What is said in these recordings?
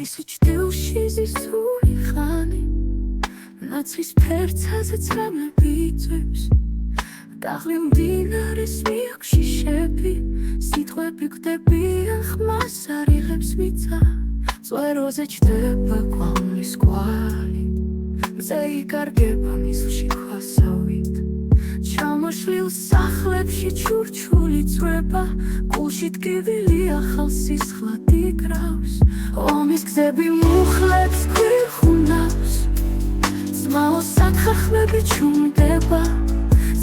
Isi çtilshi zisuri khani Natris pertsazet rame bitves Daglim dinares miakshi shepi Sitqvebi gdebi ახმას არ იღებს მიწა Ზვეროზე ჩდება კვამლის კვალი მზე იკარგება მისლში ქვასავით ჩამოშლილ სახლებში ჩურჩული წვება გულში ტკივილი ახალ სისხლად იკრავს ომის გზები მუხლებს გვიხუნავს ძმაო სათხახმები ჩუმდება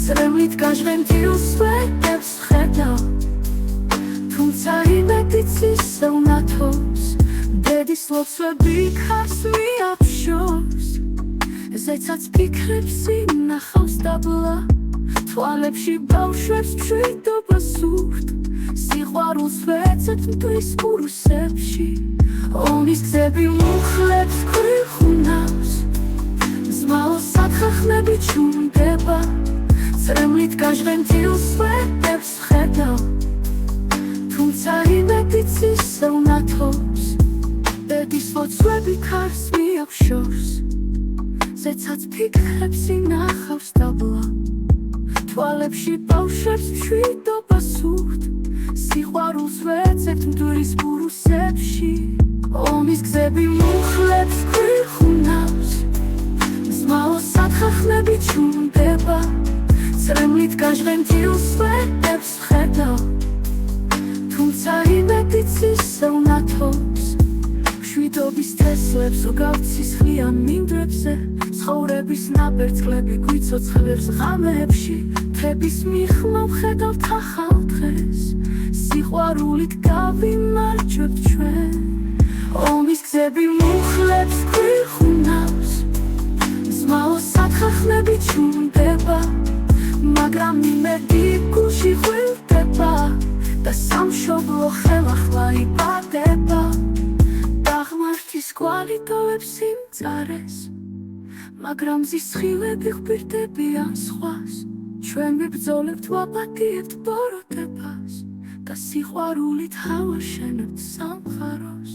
წრემლით გაჟღენთილ სვეტებს ხედავ თუმცა იმედიც ისევ ნათობს დედის ლოცვები ქარს მიაფშობს ზეცაც ფიქრებს ინახავს დაბლა თვალებში ბავშვებს მშვიდობა სურთ სიყვარულს ვეცეთ მტრის კურსებში ომის გზები მუხლებს გვიხუნავს ზმაო სათხახმები ჩუმდება წრემლით გაჟღენთილ სვეტებს ხედავ თუმცა იმედიც ისევ ნათობს დედის ლოცვები ქარს მიაფშობს ზეცაც ფიქრებს ინახავს დაბლა თვალებში ბავშვებს მშვიდობა სურთ სიყვარულს ვეცეთ მტრის კურსებში ომის გზები მუხლებს გვიხუნავს ზმაო სათხახმები ჩუმდება წრემლით გაჟღენთილ სვეტებს ხედავ თუმცა იმედიც ისევ ნათობს მშვიდობის თესლებს უგავთ სისხლიან მინდვრებზე ცხოვრების ნაბერწკლები გვიცოცხლებს ღამეებში მთების მიხმა ვხედავთ ახალ დღეს სიყვარულით გავიმარჯვებთ ჩვენ ომის გზები მუხლებს გვიხუნავს ზმაო სათხახმები ჩუმდება მაგრამ იმედი გულში ღვივდება და სამშობლო ხელახლა იბადება დაღმართის კვალი ტოვებს სიმწარეს მაგრამ ზისხილები ღვირდებიან სხვას ჩვენ ვიბრძოლებთ ვაპატიებთ ბოროტებას და სიყვარულით ავაშენებთ სამყაროს